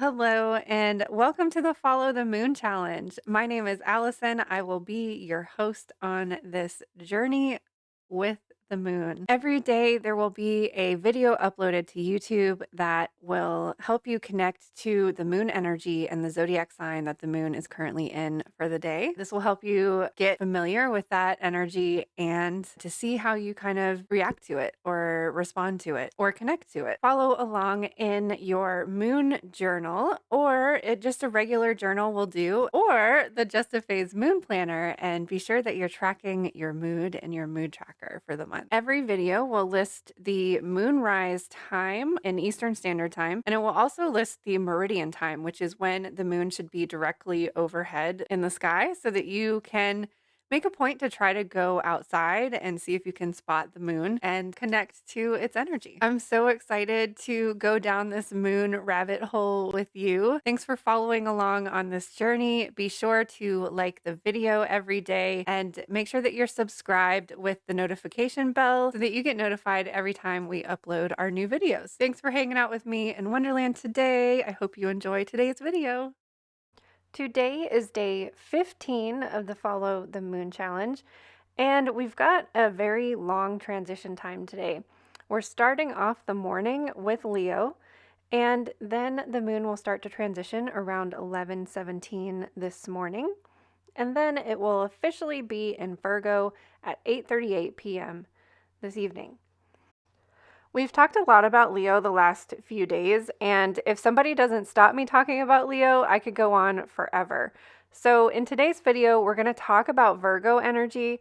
Hello, and welcome to the Follow the Moon Challenge. My name is Allison. I will be your host on this journey with the moon. Every day, there will be a video uploaded to YouTube that will help you connect to the moon energy and the zodiac sign that the moon is currently in for the day. This will help you get familiar with that energy and to see how you kind of react to it or respond to it or connect to it. Follow along in your moon journal, or just a regular journal will do, or the Just a Phase moon planner, and be sure that you're tracking your mood and your mood tracker for the month. Every video will list the moonrise time in Eastern Standard Time, and it will also list the meridian time, which is when the moon should be directly overhead in the sky, so that you can make a point to try to go outside and see if you can spot the moon and connect to its energy. I'm so excited to go down this moon rabbit hole with you. Thanks for following along on this journey. Be sure to like the video every day and make sure that you're subscribed with the notification bell so that you get notified every time we upload our new videos. Thanks for hanging out with me in Wonderland today. I hope you enjoy today's video. Today is day 15 of the Follow the Moon Challenge, and we've got a very long transition time today. We're starting off the morning with Leo, and then the moon will start to transition around 11:17 this morning, and then it will officially be in Virgo at 8:38 p.m. this evening. We've talked a lot about Leo the last few days, and if somebody doesn't stop me talking about Leo, I could go on forever. So in today's video, we're going to talk about Virgo energy,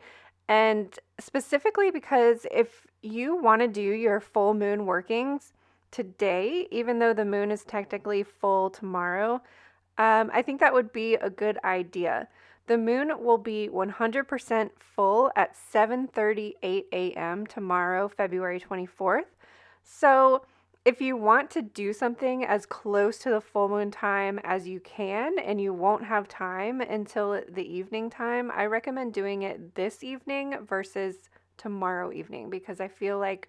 and specifically because if you want to do your full moon workings today, even though the moon is technically full tomorrow, I think that would be a good idea. The moon will be 100% full at 7:38 a.m. tomorrow, February 24th. So if you want to do something as close to the full moon time as you can, and you won't have time until the evening time, I recommend doing it this evening versus tomorrow evening, because I feel like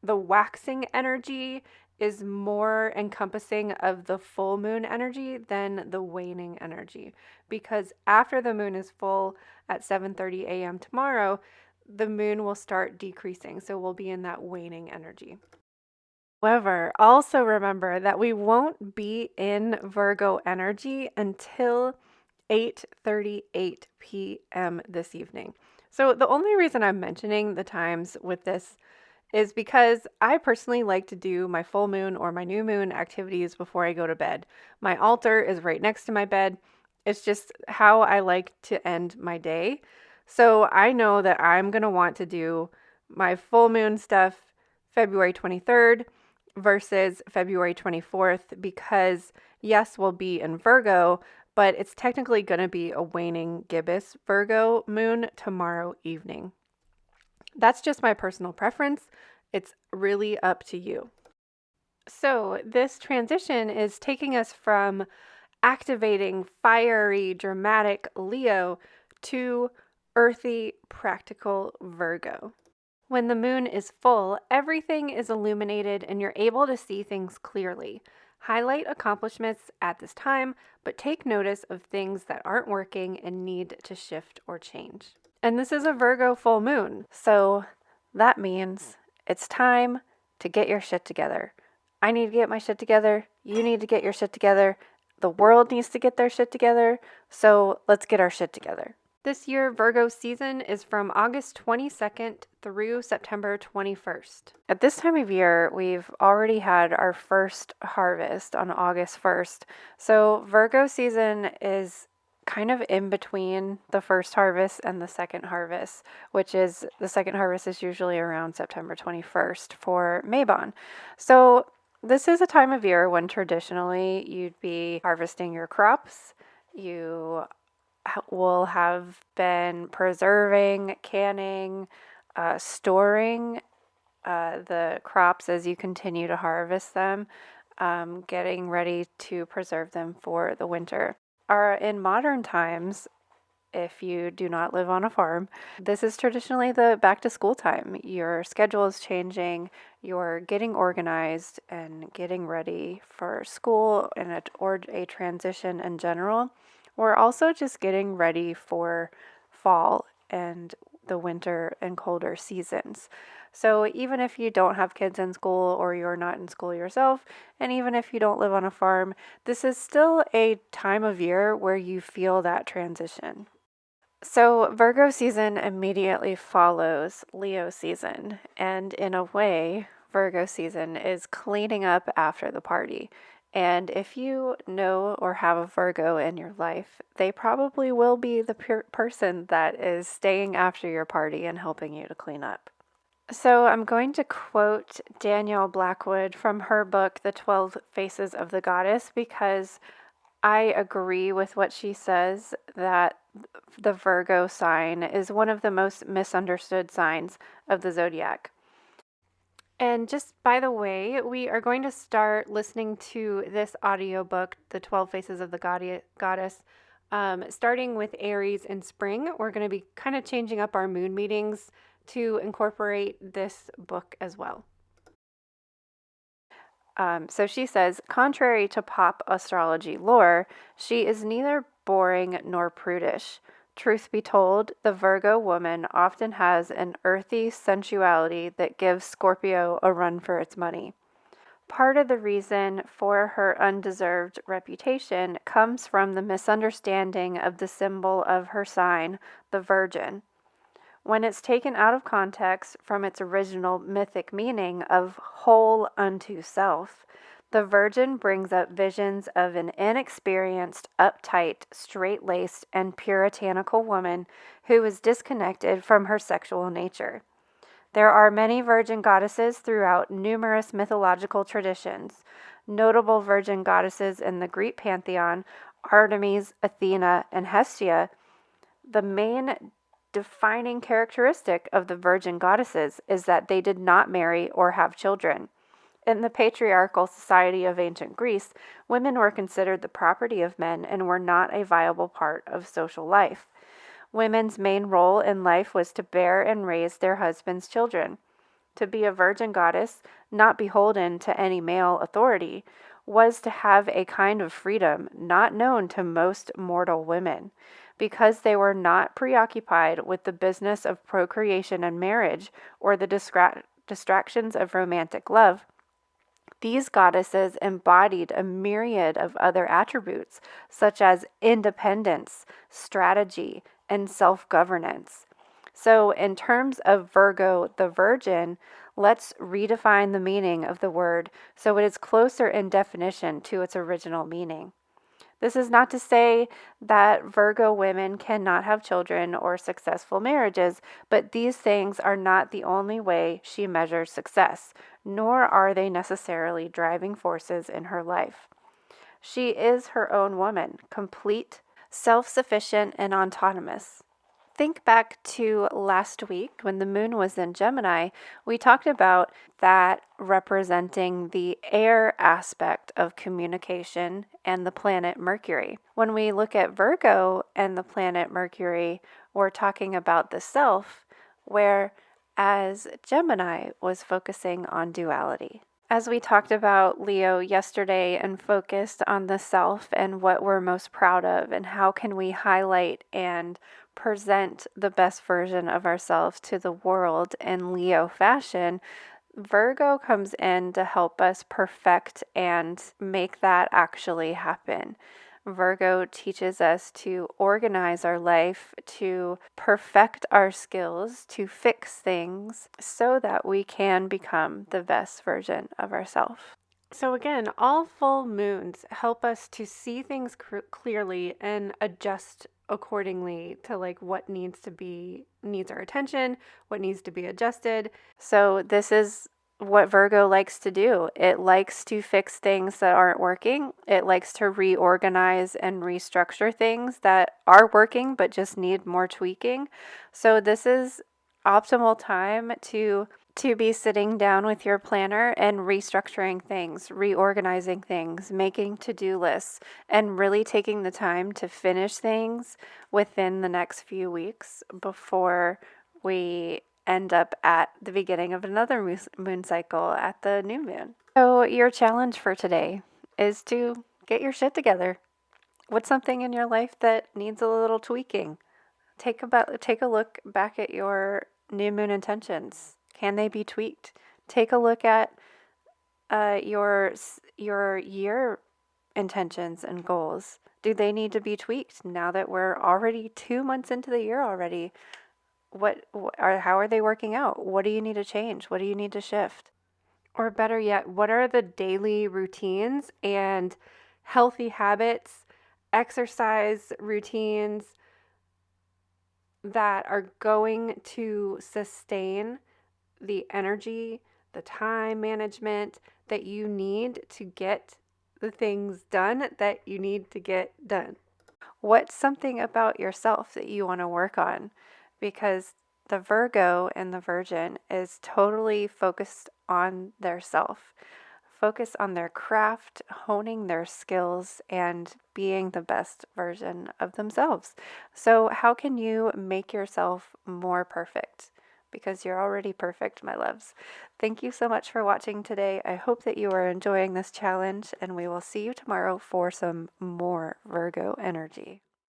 the waxing energy is more encompassing of the full moon energy than the waning energy, because after the moon is full at 7:30 a.m. tomorrow, the moon will start decreasing, so we'll be in that waning energy. However, also remember that we won't be in Virgo energy until 8:38 p.m. this evening. So the only reason I'm mentioning the times with this is because I personally like to do my full moon or my new moon activities before I go to bed. My altar is right next to my bed. It's just how I like to end my day. So I know that I'm going to want to do my full moon stuff February 23rd versus February 24th, because yes, we'll be in Virgo, but it's technically going to be a waning gibbous Virgo moon tomorrow evening. That's just my personal preference. It's really up to you. So this transition is taking us from activating fiery, dramatic Leo to earthy, practical Virgo. When the moon is full, everything is illuminated and you're able to see things clearly. Highlight accomplishments at this time, but take notice of things that aren't working and need to shift or change. And this is a Virgo full moon, so that means it's time to get your shit together. I need to get my shit together. You need to get your shit together. The world needs to get their shit together. So let's get our shit together. This year, Virgo season is from August 22nd through September 21st. At this time of year, we've already had our first harvest on August 1st. So Virgo season is kind of in between the first harvest and the second harvest, which is the second harvest is usually around September 21st for Mabon. So this is a time of year when traditionally you'd be harvesting your crops. You will have been preserving, canning, storing the crops as you continue to harvest them, getting ready to preserve them for the winter. In modern times, if you do not live on a farm. This is traditionally the back to school time. Your schedule is changing, you're getting organized and getting ready for school or a transition in general. We're also just getting ready for fall and the winter and colder seasons. So even if you don't have kids in school or you're not in school yourself, and even if you don't live on a farm, this is still a time of year where you feel that transition. So Virgo season immediately follows Leo season, and in a way, Virgo season is cleaning up after the party. And if you know or have a Virgo in your life, they probably will be the person that is staying after your party and helping you to clean up. So I'm going to quote Danielle Blackwood from her book, The 12 Faces of the Goddess, because I agree with what she says that the Virgo sign is one of the most misunderstood signs of the zodiac. And just by the way, we are going to start listening to this audiobook, The 12 Faces of the Goddess, starting with Aries in spring. We're going to be kind of changing up our moon meetings to incorporate this book as well. So she says, contrary to pop astrology lore, she is neither boring nor prudish. Truth be told, the Virgo woman often has an earthy sensuality that gives Scorpio a run for its money. Part of the reason for her undeserved reputation comes from the misunderstanding of the symbol of her sign, the Virgin. When it's taken out of context from its original mythic meaning of whole unto self, the Virgin brings up visions of an inexperienced, uptight, straight-laced, and puritanical woman who is disconnected from her sexual nature. There are many virgin goddesses throughout numerous mythological traditions. Notable virgin goddesses in the Greek pantheon, Artemis, Athena, and Hestia. The main defining characteristic of the virgin goddesses is that they did not marry or have children. In the patriarchal society of ancient Greece, women were considered the property of men and were not a viable part of social life. Women's main role in life was to bear and raise their husbands' children. To be a virgin goddess, not beholden to any male authority, was to have a kind of freedom not known to most mortal women. Because they were not preoccupied with the business of procreation and marriage or the distractions of romantic love, these goddesses embodied a myriad of other attributes, such as independence, strategy, and self-governance. So, in terms of Virgo the Virgin, let's redefine the meaning of the word so it is closer in definition to its original meaning. This is not to say that Virgo women cannot have children or successful marriages, but these things are not the only way she measures success, nor are they necessarily driving forces in her life. She is her own woman, complete, self-sufficient, and autonomous. Think back to last week when the moon was in Gemini, we talked about that representing the air aspect of communication and the planet Mercury. When we look at Virgo and the planet Mercury, we're talking about the self, whereas Gemini was focusing on duality. As we talked about Leo yesterday and focused on the self and what we're most proud of and how can we highlight and present the best version of ourselves to the world in Leo fashion, Virgo comes in to help us perfect and make that actually happen. Virgo teaches us to organize our life, to perfect our skills, to fix things so that we can become the best version of ourselves. So again, all full moons help us to see things clearly and adjust accordingly to what needs our attention, what needs to be adjusted. So this is what Virgo likes to do. It likes to fix things that aren't working. It likes to reorganize and restructure things that are working but just need more tweaking. So this is optimal time to to be sitting down with your planner and restructuring things, reorganizing things, making to-do lists, and really taking the time to finish things within the next few weeks before we end up at the beginning of another moon cycle at the new moon. So your challenge for today is to get your shit together. What's something in your life that needs a little tweaking? Take a look back at your new moon intentions. Can they be tweaked? Take a look at your year intentions and goals. Do they need to be tweaked now that we're already 2 months into the year already? How are they working out? What do you need to change? What do you need to shift? Or better yet, what are the daily routines and healthy habits, exercise routines that are going to sustain the energy, the time management that you need to get the things done that you need to get done? What's something about yourself that you want to work on? Because the Virgo and the Virgin is totally focused on their self, focus on their craft, honing their skills, and being the best version of themselves. So, how can you make yourself more perfect? Because you're already perfect, my loves. Thank you so much for watching today. I hope that you are enjoying this challenge, and we will see you tomorrow for some more Virgo energy.